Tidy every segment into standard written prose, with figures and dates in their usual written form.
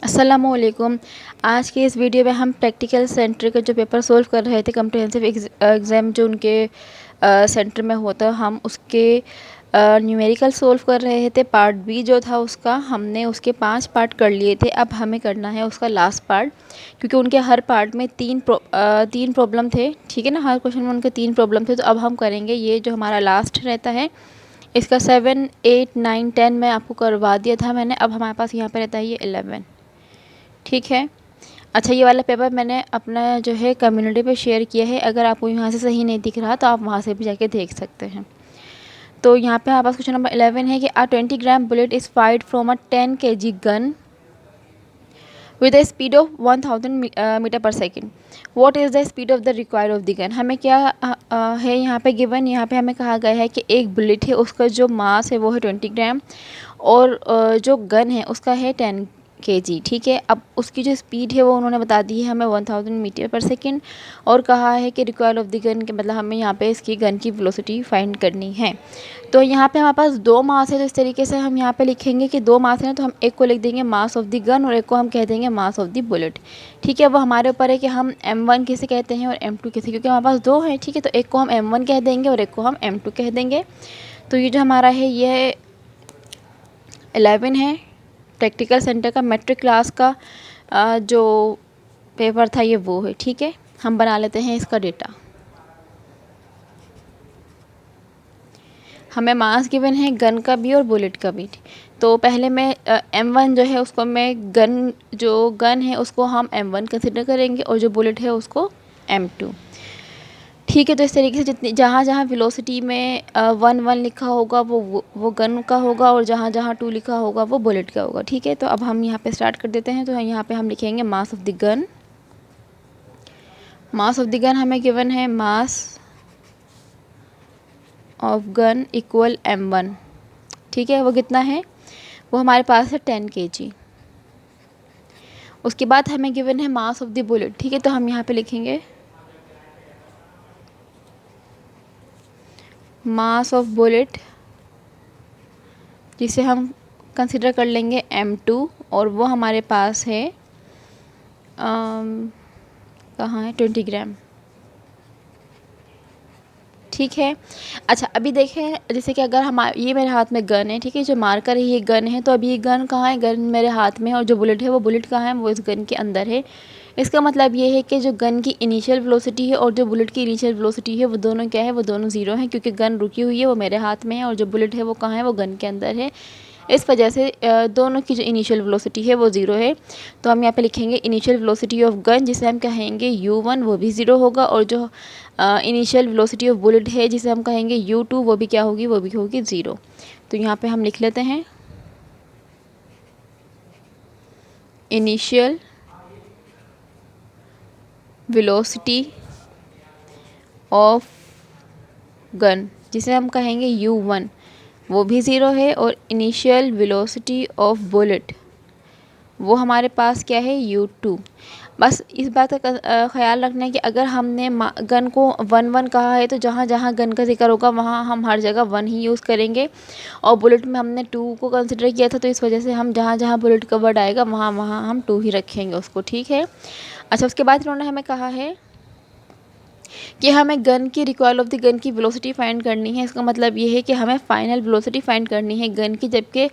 अस्सलामुअलैकुम। आज के इस वीडियो में हम प्रैक्टिकल सेंटर का जो पेपर सॉल्व कर रहे थे, कम्प्रिहेंसिव एग्ज़ाम जो उनके सेंटर में होता है, हम उसके न्यूमेरिकल सॉल्व कर रहे थे। पार्ट बी जो था उसका हमने उसके 5 पार्ट कर लिए थे। अब हमें करना है उसका लास्ट पार्ट, क्योंकि उनके हर पार्ट में तीन प्रॉब्लम थे। ठीक है ना, हर क्वेश्चन में उनके 3 प्रॉब्लम थे। तो अब हम करेंगे ये जो हमारा लास्ट रहता है, इसका 7, 8, 9, 10 मैं आपको करवा दिया था मैंने। अब हमारे पास यहाँ पे रहता है ये 11। ठीक है। अच्छा, ये वाला पेपर मैंने अपना जो है कम्युनिटी पे शेयर किया है। अगर आपको यहाँ से सही नहीं दिख रहा तो आप वहाँ से भी जाके देख सकते हैं। तो यहाँ पे हमारे पास क्वेश्चन नंबर 11 है कि 20 gram bullet is fired from a 10 kg gun with a speed of 1000 metre per second. What is the speed of the recoil of the gun. हमें क्या है यहाँ पे गिवन, यहाँ पे हमें कहा गया है कि एक बुलेट है, उसका जो मास है वो है 20 ग्राम और जो गन है उसका है 10 kg। ठीक है। अब उसकी जो स्पीड है वो उन्होंने बता दी है हमें 1000 मीटर पर सेकेंड, और कहा है कि रिक्वायर ऑफ द गन के मतलब हमें यहाँ पे इसकी गन की वेलोसिटी फाइंड करनी है। तो यहाँ पे हमारे पास 2 मास है, तो इस तरीके से हम यहाँ पे लिखेंगे कि 2 मास है ना, तो हम एक को लिख देंगे मास ऑफ द गन और एक को हम कह देंगे मास ऑफ द बुलेट। ठीक है। वो हमारे ऊपर है कि हम M1 किसे कहते हैं और M2 किसे, क्योंकि हमारे पास 2 है। ठीक है। तो एक को हम M1 कह देंगे और एक को हम M2 कह देंगे। तो ये जो हमारा है ये 11 है, प्रैक्टिकल सेंटर का मैट्रिक क्लास का जो पेपर था ये वो है। ठीक है। हम बना लेते हैं इसका डेटा। हमें मास गिवन है गन का भी और बुलेट का भी। तो पहले मैं M1 जो है उसको मैं गन है उसको हम M1 कंसिडर करेंगे और जो बुलेट है उसको M2। ठीक है। तो इस तरीके से जितनी जहाँ जहाँ वेलोसिटी में 1 लिखा होगा वो गन का होगा, और जहाँ जहाँ 2 लिखा होगा वो बुलेट का होगा। ठीक है। तो अब हम यहाँ पे स्टार्ट कर देते हैं। तो यहाँ पे हम लिखेंगे mass of the gun. Mass of the gun हमें गिवन है mass of gun equal M1। ठीक है। वो कितना है, वो हमारे पास है 10 kg। उसके बाद हमें गिवन है मास ऑफ द बुलेट। ठीक है। तो हम यहाँ पे लिखेंगे मास ऑफ बुलेट, जिसे हम कंसिडर कर लेंगे M2, और वो हमारे पास है कहाँ है 20 ग्राम। ठीक है। अच्छा, अभी देखें जैसे कि अगर ये मेरे हाथ में गन है। ठीक है। जो मार्कर है ये गन है, तो अभी ये गन कहाँ है, गन मेरे हाथ में है, और जो बुलेट है वो बुलेट कहाँ है, वो इस गन के अंदर है। इसका मतलब ये है कि जो गन की इनिशियल वेलोसिटी है और जो बुलेट की इनिशियल वेलोसिटी है वो दोनों क्या है, वो दोनों ज़ीरो हैं, क्योंकि गन रुकी हुई है वो मेरे हाथ में है और जो बुलेट है वो कहाँ है, वो गन के अंदर है। इस वजह से दोनों की जो इनिशियल वेलोसिटी है वो ज़ीरो है। तो हम यहाँ पे लिखेंगे इनिशियल वेलोसिटी ऑफ गन, जिसे हम कहेंगे U1, वो भी ज़ीरो होगा, और जो इनिशियल वेलोसिटी ऑफ बुलेट है जिसे हम कहेंगे U2, वो भी क्या होगी, वो भी होगी ज़ीरो। तो यहाँ पे हम लिख लेते हैं इनिशियल वेलोसिटी ऑफ गन, जिसे हम कहेंगे U1, वो भी ज़ीरो है, और इनिशियल वेलोसिटी ऑफ बुलेट वो हमारे पास क्या है, U2। बस इस बात का ख्याल रखना है कि अगर हमने गन को 1 कहा है तो जहाँ जहाँ गन का जिक्र होगा वहाँ हम हर जगह 1 ही यूज़ करेंगे, और बुलेट में हमने 2 को कंसिडर किया था, तो इस वजह से हम जहाँ जहाँ बुलेट का वर्ड आएगा वहाँ वहाँ हम 2 ही रखेंगे उसको। ठीक है। अच्छा, उसके बाद इन्होंने हमें कहा है कि हमें गन की रिकॉइल ऑफ द गन की वेलोसिटी फाइंड करनी है। इसका मतलब ये है कि हमें फाइनल वेलोसिटी फाइंड करनी है गन की, जबकि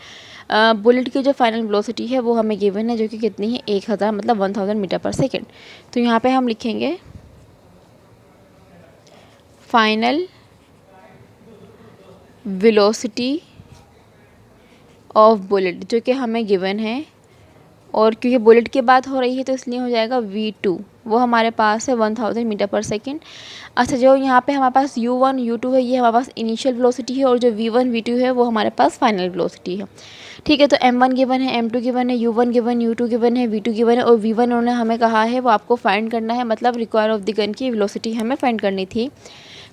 बुलेट की जो फाइनल वेलोसिटी है वो हमें गिवन है, जो कि कितनी है, 1000 मतलब 1000 मीटर पर सेकेंड। तो यहाँ पे हम लिखेंगे फाइनल वेलोसिटी ऑफ बुलेट, जो कि हमें गिवन है, और क्योंकि बुलेट की बात हो रही है तो इसलिए हो जाएगा V2, वो हमारे पास है 1000 मीटर पर सेकेंड। अच्छा, जो यहाँ पे हमारे पास U1 U2 है ये हमारे पास इनिशियल वेलोसिटी है, और जो V1 V2 है वो हमारे पास फाइनल वेलोसिटी है। ठीक है। तो M1 गिवन है, M2 गिवन है, U1 गिवन, U2 गिवन है, V2 गिवन है, और V1 उन्होंने हमें कहा है वो आपको फाइंड करना है, मतलब रिक्वायर ऑफ द गन की वेलोसिटी हमें फाइंड करनी थी।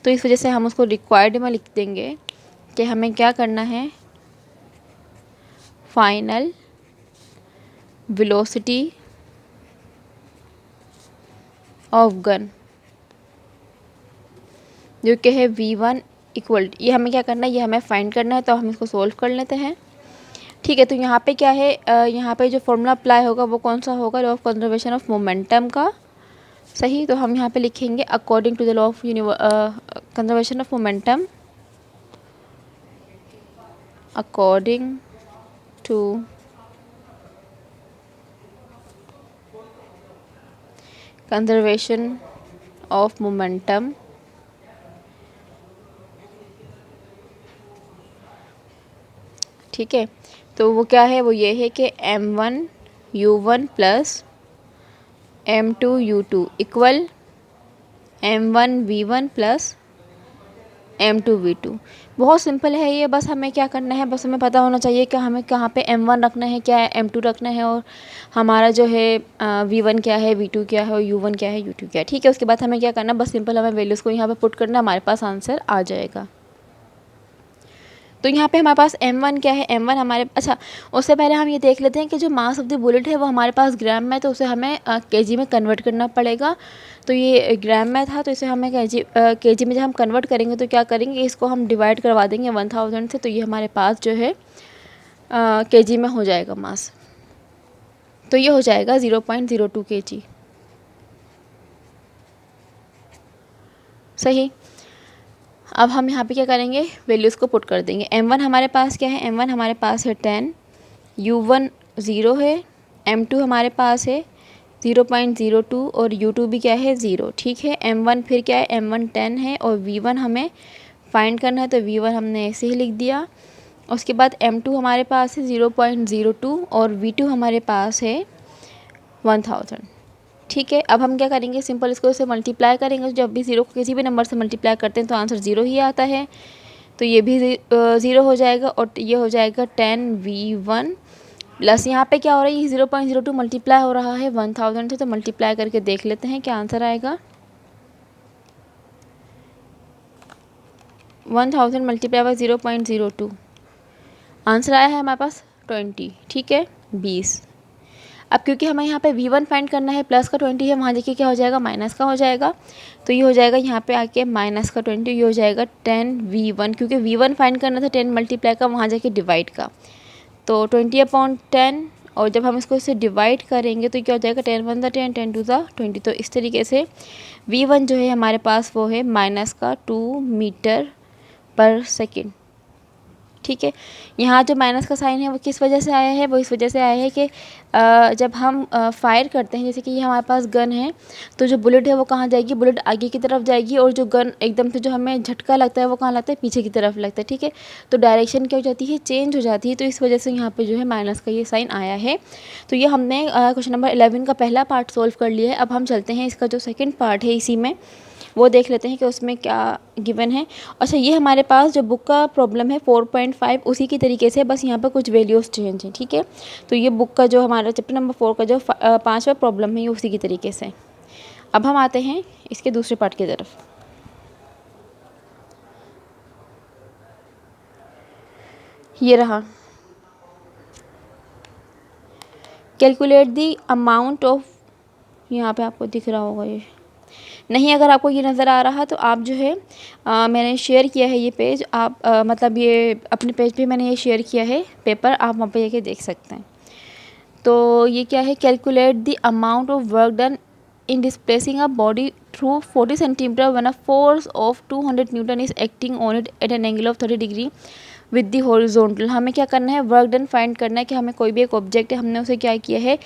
तो इस वजह से हम उसको रिक्वायर्ड में लिख देंगे कि हमें क्या करना है, फाइनल वेलोसिटी ऑफ गन, जो कि है V1 इक्वल, ये हमें क्या करना है, ये हमें फाइंड करना है। तो हम इसको सोल्व कर लेते हैं। ठीक है, तो यहाँ पे क्या है, यहाँ पे जो फॉर्मूला अप्लाई होगा वो कौन सा होगा, law of conservation of momentum का। सही, तो हम यहाँ पे लिखेंगे according to the law of conservation of momentum, according to conservation of momentum, ठीक है। तो वो क्या है, वो ये है कि m1u1 plus m2u2 equal m1v1 plus m2v2। बहुत सिंपल है ये, बस हमें क्या करना है, बस हमें पता होना चाहिए कि हमें कहाँ पे m1 रखना है, क्या है m2 रखना है, और हमारा जो है v1 क्या है, v2 क्या है, और u1 क्या है, u2 क्या है। ठीक है, उसके बाद हमें क्या करना है, बस सिंपल हमें वैल्यूज़ को यहाँ पे पुट करना, हमारे पास आंसर आ जाएगा। तो यहाँ पे हमारे पास m1 क्या है, m1 हमारे, अच्छा उससे पहले हम ये देख लेते हैं कि जो मास ऑफ द बुलेट है वो हमारे पास ग्राम में है, तो उसे हमें केजी में कन्वर्ट करना पड़ेगा। तो ये ग्राम में था, तो इसे हमें केजी में जब हम कन्वर्ट करेंगे तो क्या करेंगे, इसको हम डिवाइड करवा देंगे 1000 से, तो ये हमारे पास जो है केजी में हो जाएगा मास। तो ये हो जाएगा 0.02 kg। सही, अब हम यहाँ पे क्या करेंगे, वैल्यूज़ को पुट कर देंगे। m1 हमारे पास क्या है, m1 हमारे पास है 10, u1 0 है, m2 हमारे पास है 0.02 और u2 भी क्या है 0। ठीक है, m1 फिर क्या है, m1 10 है और v1 हमें फाइंड करना है, तो v1 हमने ऐसे ही लिख दिया। उसके बाद m2 हमारे पास है 0.02 और v2 हमारे पास है 1000। ठीक है, अब हम क्या करेंगे, सिंपल इसको इसे मल्टीप्लाई करेंगे। जब भी ज़ीरो को किसी भी नंबर से मल्टीप्लाई करते हैं तो आंसर ज़ीरो ही आता है, तो ये भी ज़ीरो हो जाएगा और ये हो जाएगा 10v1 प्लस यहाँ पे क्या हो रहा है, ये 0.02 मल्टीप्लाई हो रहा है 1000 से, तो मल्टीप्लाई करके देख लेते हैं क्या आंसर आएगा। 1000 मल्टीप्लाई बाई 0.02, आंसर आया है हमारे पास 20। ठीक है, 20। अब क्योंकि हमें यहाँ पे v1 फाइंड करना है, प्लस का 20 है, वहाँ देखिए क्या हो जाएगा, माइनस का हो जाएगा। तो ये हो जाएगा यहाँ पे आके माइनस का 20, ये हो जाएगा 10v1, क्योंकि v1 फाइंड करना था 10 मल्टीप्लाई का, वहाँ जाके डिवाइड का, तो 20/10। और जब हम इसको इससे डिवाइड करेंगे तो क्या हो जाएगा, 10 1 × 10 10 2 × 20। तो इस तरीके से v1 जो है हमारे पास वो है माइनस का 2 मीटर पर सेकेंड। ठीक है, यहाँ जो माइनस का साइन है वो किस वजह से आया है, वो इस वजह से आया है कि जब हम फायर करते हैं, जैसे कि ये हमारे पास गन है, तो जो बुलेट है वो कहाँ जाएगी, बुलेट आगे की तरफ जाएगी, और जो गन एकदम से जो हमें झटका लगता है वो कहाँ लगता है, पीछे की तरफ लगता है। ठीक है, तो डायरेक्शन क्या हो जाती है, चेंज हो जाती है, तो इस वजह से यहाँ पे जो है माइनस का ये साइन आया है। तो ये हमने क्वेश्चन नंबर 11 का पहला पार्ट सोल्व कर लिया है। अब हम चलते हैं इसका जो सेकेंड पार्ट है इसी में, वो देख लेते हैं कि उसमें क्या गिवन है। अच्छा, ये हमारे पास जो बुक का प्रॉब्लम है 4.5 उसी की तरीके से, बस यहाँ पर कुछ वैल्यूज़ चेंज हैं। ठीक है, तो ये बुक का जो हमारा चैप्टर नंबर 4 का जो 5वां प्रॉब्लम है ये उसी की तरीके से। अब हम आते हैं इसके दूसरे पार्ट की तरफ। ये रहा, कैलकुलेट दी अमाउंट ऑफ, यहाँ पे आपको दिख रहा होगा, ये नहीं, अगर आपको ये नज़र आ रहा तो आप जो है मैंने शेयर किया है ये पेज, आप मतलब ये अपने पेज पे मैंने ये शेयर किया है पेपर, आप वहाँ पे जाके देख सकते हैं। तो ये क्या है, calculate the amount of work done in displacing a body through 40 centimetre one a force of 200 Newton is acting on it at an angle of 30 degree with the horizontal. हमें क्या करना है, वर्क डन फाइंड करना है कि हमें कोई भी एक ऑब्जेक्ट है, हमने उसे क्या किया है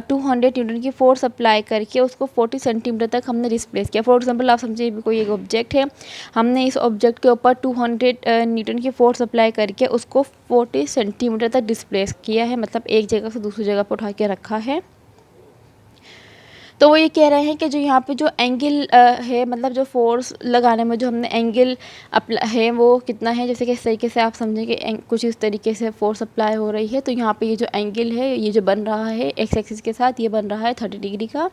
200 न्यूटन की फोर्स अप्लाई करके उसको 40 सेंटीमीटर तक हमने डिस्प्लेस किया। फॉर एग्जांपल आप समझिए कोई एक ऑब्जेक्ट है, हमने इस ऑब्जेक्ट के ऊपर 200 न्यूटन की फोर्स अप्लाई करके उसको 40 सेंटीमीटर तक डिस्प्लेस किया है, मतलब एक जगह से दूसरी जगह पर उठा के रखा है। तो वो ये कह रहे हैं कि जो यहाँ पे जो एंगल है, मतलब जो फोर्स लगाने में जो हमने एंगल है वो कितना है, जैसे कि इस तरीके से आप समझें कि कुछ इस तरीके से फोर्स अप्लाई हो रही है। तो यहाँ पे ये जो एंगल है, ये जो बन रहा है एक्स एक्सिस के साथ, ये बन रहा है 30 डिग्री का।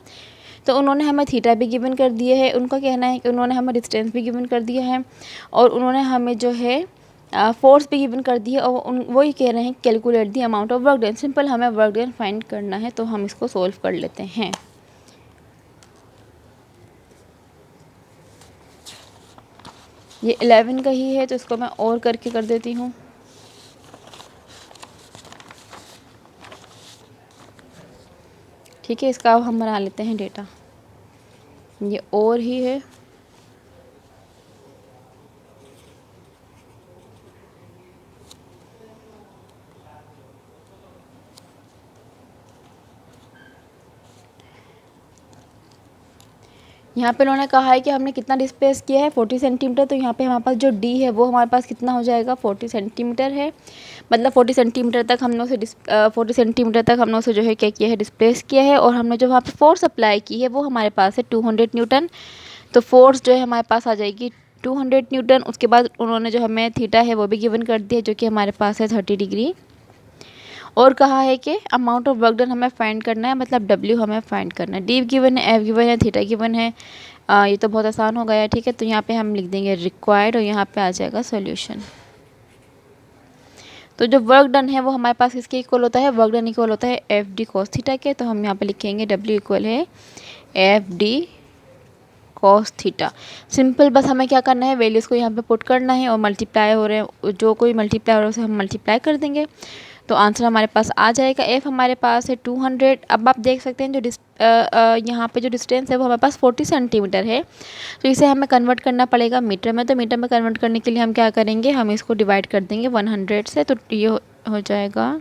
तो उन्होंने हमें थीटा भी गिवन कर दिए है, उनका कहना है कि उन्होंने हमें डिस्टेंस भी गिवन कर दिया है, और उन्होंने हमें जो है फोर्स भी गिवन कर दी है, और वो ये कह रहे हैं calculate the amount of work done. Simple हमें वर्क डन फाइंड करना है, तो हम इसको सोल्व कर लेते हैं। ये 11 का ही है, तो इसको मैं और करके कर देती हूँ। ठीक है, इसका अब हम बना लेते हैं डेटा। ये और ही है, यहाँ पे उन्होंने कहा है कि हमने कितना डिस्प्लेस किया है 40 सेंटीमीटर। तो यहाँ पे हमारे पास जो डी है वो हमारे पास कितना हो जाएगा 40 सेंटीमीटर है। मतलब 40 सेंटीमीटर तक हमने उसे 40 सेंटीमीटर तक हमने उसे जो है क्या किया है, डिस्प्लेस किया है। और हमने जो वहाँ पे फोर्स अप्लाई की है वो हमारे पास है 200 न्यूटन। तो फोर्स जो है हमारे पास आ जाएगी 200 न्यूटन। उसके बाद उन्होंने जो हमें थीटा है वो भी गिवन कर दिया, जो कि हमारे पास है 30 डिग्री। और कहा है कि अमाउंट ऑफ वर्क डन हमें फाइंड करना है, मतलब डब्ल्यू हमें फाइंड करना है। डी गिवन है, एफ गिवन है, थीटा गिवन है। ये तो बहुत आसान हो गया है। ठीक है, तो यहाँ पे हम लिख देंगे रिक्वायर्ड और यहाँ पे आ जाएगा सॉल्यूशन। तो जो वर्क डन है वो हमारे पास किसके इक्वल होता है, वर्क डन इक्वल होता है एफ डी कॉस थीटा के। तो हम यहाँ पे लिखेंगे डब्ल्यू इक्वल है F D cos theta. Simple, बस हमें क्या करना है, वैल्यूज़ को यहाँ पे पुट करना है और मल्टीप्लाई हो रहे हैं, जो कोई मल्टीप्लाई हो रहा है उसे हम मल्टीप्लाई कर देंगे। तो आंसर हमारे पास आ जाएगा। एफ हमारे पास है 200। अब आप देख सकते हैं जो यहाँ पे जो डिस्टेंस है वो हमारे पास 40 सेंटीमीटर है। तो इसे हमें कन्वर्ट करना पड़ेगा मीटर में। तो मीटर में कन्वर्ट करने के लिए हम क्या करेंगे, हम इसको डिवाइड कर देंगे 100 से। तो ये हो जाएगा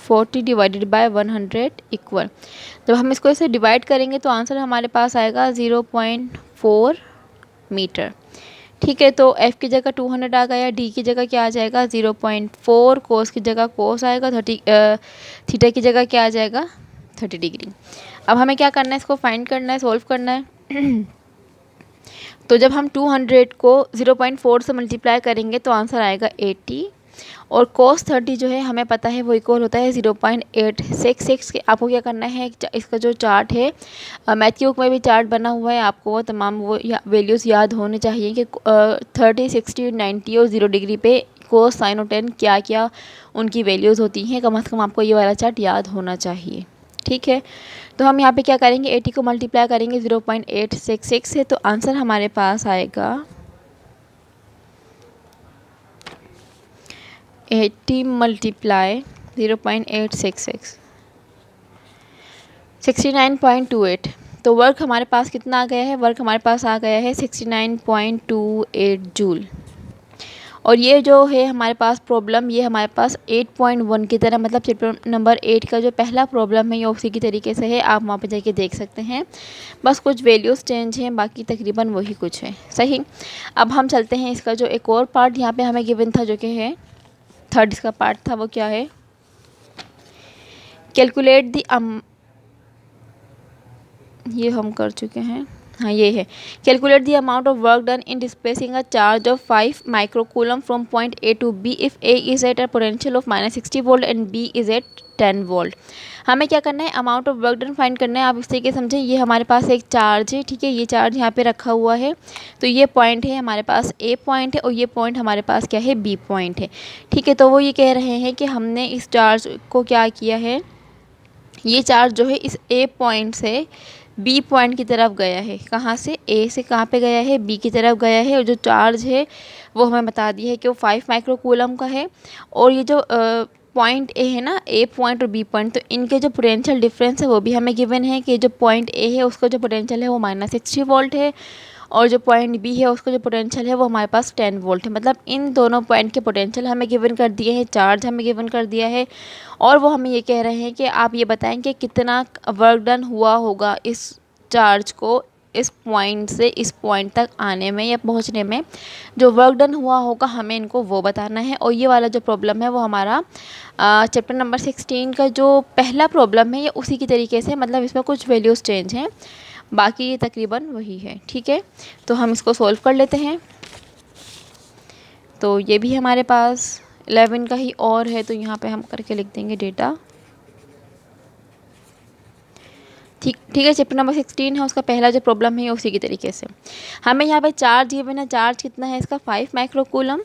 40 डिवाइडेड बाय 100 इक्वल। जब हम इसको इसे डिवाइड करेंगे तो आंसर हमारे पास आएगा 0.4 मीटर। ठीक है, तो f की जगह 200 आ गया, d की जगह क्या आ जाएगा 0.4, कोस की जगह कोस आएगा 30, थीटा की जगह क्या आ जाएगा 30 डिग्री। अब हमें क्या करना है, इसको फाइंड करना है, सोल्व करना है। तो जब हम 200 को 0.4 से मल्टीप्लाई करेंगे तो आंसर आएगा 80। और cos 30 जो है हमें पता है वो इक्वल होता है 0.866 के। आपको क्या करना है, इसका जो चार्ट है, मैथ की बुक में भी चार्ट बना हुआ है, आपको वो तमाम वो वैल्यूज़ याद होने चाहिए कि 30, 60, 90 और 0 डिग्री पे cos, sin और tan क्या क्या उनकी वैल्यूज़ होती हैं। कम से कम आपको ये वाला चार्ट याद होना चाहिए। ठीक है, तो हम यहाँ पे क्या करेंगे, 80 को मल्टीप्लाई करेंगे 0.866 से। तो आंसर हमारे पास आएगा 80 मल्टीप्लाई 0.866 69.28। तो वर्क हमारे पास कितना आ गया है, वर्क हमारे पास आ गया है 69.28 जूल। और ये जो है हमारे पास प्रॉब्लम, ये हमारे पास 8.1 की तरह, मतलब चैप्टर नंबर 8 का जो पहला प्रॉब्लम है ये उसी की तरीके से है। आप वहाँ पे जाके देख सकते हैं, बस कुछ वैल्यूज़ चेंज हैं, बाकी तकरीबन वही कुछ है। सही, अब हम चलते हैं इसका जो एक और पार्ट यहाँ पे हमें गिवन था, जो कि है थर्ड इसका पार्ट था, वो क्या है, कैलकुलेट दी ये हम कर चुके हैं, हाँ ये है, calculate the amount of work done in displacing a charge of 5 microcoulomb from point A to B if A is at a potential of -60 volt and B is at 10 volt. हमें क्या करना है, amount of work done find करना है। आप इस तरीके समझें, ये हमारे पास एक चार्ज है, ठीक है, ये चार्ज यहाँ पे रखा हुआ है। तो ये पॉइंट है हमारे पास ए पॉइंट है, और ये पॉइंट हमारे पास क्या है, बी पॉइंट है। ठीक है, तो वो ये कह रहे हैं कि हमने इस चार्ज को क्या किया है, ये चार्ज जो है इस ए पॉइंट से बी पॉइंट की तरफ गया है। कहाँ से, ए से कहाँ पे गया है, बी की तरफ गया है। और जो चार्ज है वो हमें बता दिया है कि वो 5 माइक्रोकूलम का है। और ये जो पॉइंट ए है ना, ए पॉइंट और बी पॉइंट, तो इनके जो पोटेंशियल डिफरेंस है वो भी हमें गिवन है कि जो पॉइंट ए है उसका जो पोटेंशियल है वो -60 वोल्ट है, और जो पॉइंट बी है उसका जो पोटेंशियल है वो हमारे पास 10 वोल्ट है। मतलब इन दोनों पॉइंट के पोटेंशियल हमें गिवन कर दिए हैं, चार्ज हमें गिवन कर दिया है, और वो हमें ये कह रहे हैं कि आप ये बताएं कि कितना वर्क डन हुआ होगा इस चार्ज को इस पॉइंट से इस पॉइंट तक आने में या पहुंचने में। जो वर्क डन हुआ होगा हमें इनको वो बताना है। और ये वाला जो प्रॉब्लम है वो हमारा चैप्टर नंबर 16 का जो पहला प्रॉब्लम है ये उसी की तरीके से, मतलब इसमें कुछ वैल्यूज़ चेंज हैं, बाकी ये तकरीबन वही है। ठीक है, तो हम इसको सॉल्व कर लेते हैं। तो ये भी हमारे पास 11 का ही और है, तो यहाँ पे हम करके लिख देंगे डेटा। ठीक है, चैप्टर नंबर 16 है, उसका पहला जो प्रॉब्लम है उसी की तरीके से हमें यहाँ पे चार्ज गिवन है। चार्ज कितना है इसका, 5 माइक्रोकूलम,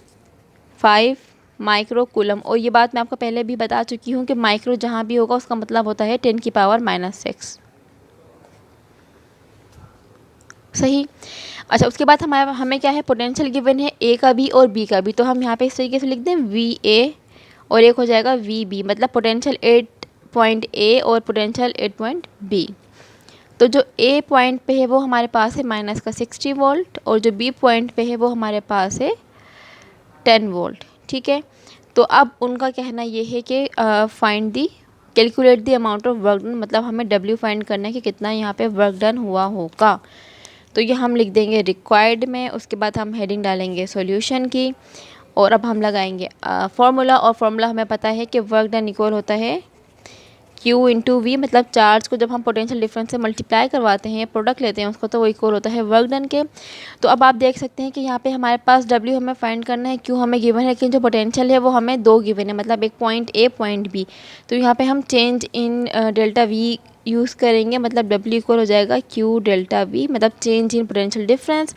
5 माइक्रोकूलम। और ये बात मैं आपको पहले भी बता चुकी हूँ कि माइक्रो जहाँ भी होगा उसका मतलब होता है 10 की पावर -6। सही, अच्छा, उसके बाद हमें क्या है, पोटेंशियल गिवन है ए का भी और बी का भी। तो हम यहाँ पे इस तरीके से लिख दें वी ए और एक हो जाएगा वी बी, मतलब पोटेंशियल 8 पॉइंट ए और पोटेंशियल एट पॉइंट बी। तो जो ए पॉइंट पे है वो हमारे पास है माइनस का 60 वोल्ट और जो बी पॉइंट पे है वो हमारे पास है 10 वोल्ट। ठीक है, तो अब उनका कहना ये है कि find the calculate the amount of work done, मतलब हमें डब्ल्यू फाइंड करना है कि कितना यहाँ पे वर्क डन हुआ होगा। तो ये हम लिख देंगे रिक्वायर्ड में, उसके बाद हम हेडिंग डालेंगे सॉल्यूशन की, और अब हम लगाएंगे फॉर्मूला, और फॉर्मूला हमें पता है कि वर्क डन इक्वल होता है Q इंटू वी, मतलब चार्ज को जब हम पोटेंशियल डिफरेंस से मल्टीप्लाई करवाते हैं या प्रोडक्ट लेते हैं उसको, तो वो इक्वल होता है वर्क डन के। तो अब आप देख सकते हैं कि यहाँ पे हमारे पास W हमें फाइंड करना है, Q हमें गिवन है, लेकिन जो पोटेंशियल है वो हमें दो गिवन है, मतलब एक पॉइंट ए पॉइंट बी। तो यहाँ पे हम change in delta V use करेंगे, मतलब W इक्वल हो जाएगा Q डेल्टा वी, मतलब चेंज इन पोटेंशियल डिफरेंस,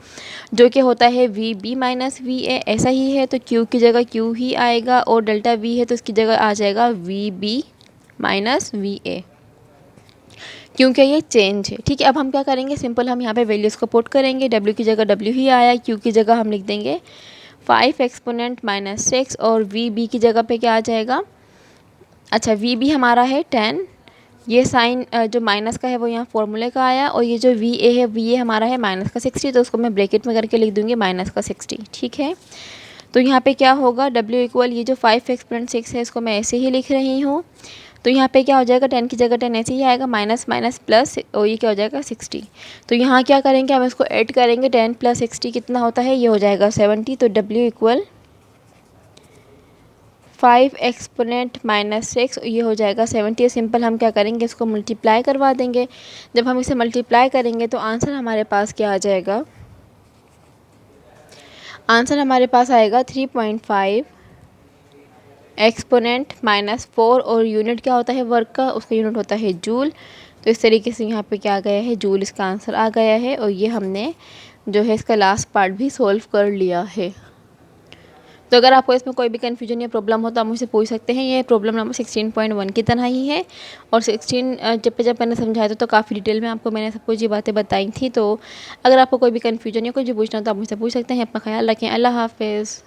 जो कि होता है V B minus V A. ऐसा ही है तो Q की जगह Q ही आएगा, और डेल्टा वी है तो उसकी जगह आ जाएगा V B minus V A, क्योंकि ये चेंज है। ठीक है, अब हम क्या करेंगे, सिंपल हम यहाँ पे वैल्यूज़ को पुट करेंगे। W की जगह W ही आया, Q की जगह हम लिख देंगे 5 एक्सपोनेंट माइनस 6, और वी बी की जगह पे क्या आ जाएगा, अच्छा वी बी हमारा है 10, ये साइन जो माइनस का है वो यहाँ फॉर्मूले का आया, और ये जो वी ए है, वी ए हमारा है माइनस का 60, तो उसको मैं ब्रैकेट में करके लिख दूँगी माइनस का 60। ठीक है, तो यहाँ पे क्या होगा, W इक्वल ये जो 5 एक्सपोनेंट 6 है इसको मैं ऐसे ही लिख रही हूँ। तो यहाँ पे क्या हो जाएगा, 10 की जगह 10 ऐसे ही आएगा, माइनस माइनस प्लस, और ये क्या हो जाएगा 60। तो यहाँ क्या करेंगे, हम इसको ऐड करेंगे, 10 प्लस 60 कितना होता है, ये हो जाएगा 70। तो W इक्वल 5 एक्सपोनेंट माइनस 6, ये हो जाएगा 70। सिंपल हम क्या करेंगे, इसको मल्टीप्लाई करवा देंगे। जब हम इसे मल्टीप्लाई करेंगे तो आंसर हमारे पास क्या आ जाएगा, आंसर हमारे पास आएगा 3.5 एक्सपोनेंट माइनस 4, और यूनिट क्या होता है वर्क का, उसका यूनिट होता है जूल। तो इस तरीके से यहाँ पे क्या आ गया है, जूल इसका आंसर आ गया है। और ये हमने जो है इसका लास्ट पार्ट भी सॉल्व कर लिया है। तो अगर आपको इसमें कोई भी कन्फ्यूजन या प्रॉब्लम हो तो आप मुझसे पूछ सकते हैं। ये प्रॉब्लम नंबर 16.1 की तरह ही है, और 16 जब मैंने समझाया था तो काफ़ी डिटेल में आपको मैंने सब कुछ ये बातें बताई थी। तो अगर आपको कोई भी कन्फ्यूजन या कुछ भी पूछना हो तो आप मुझसे पूछ सकते हैं। अपना ख्याल रखें, अल्लाह हाफिज़।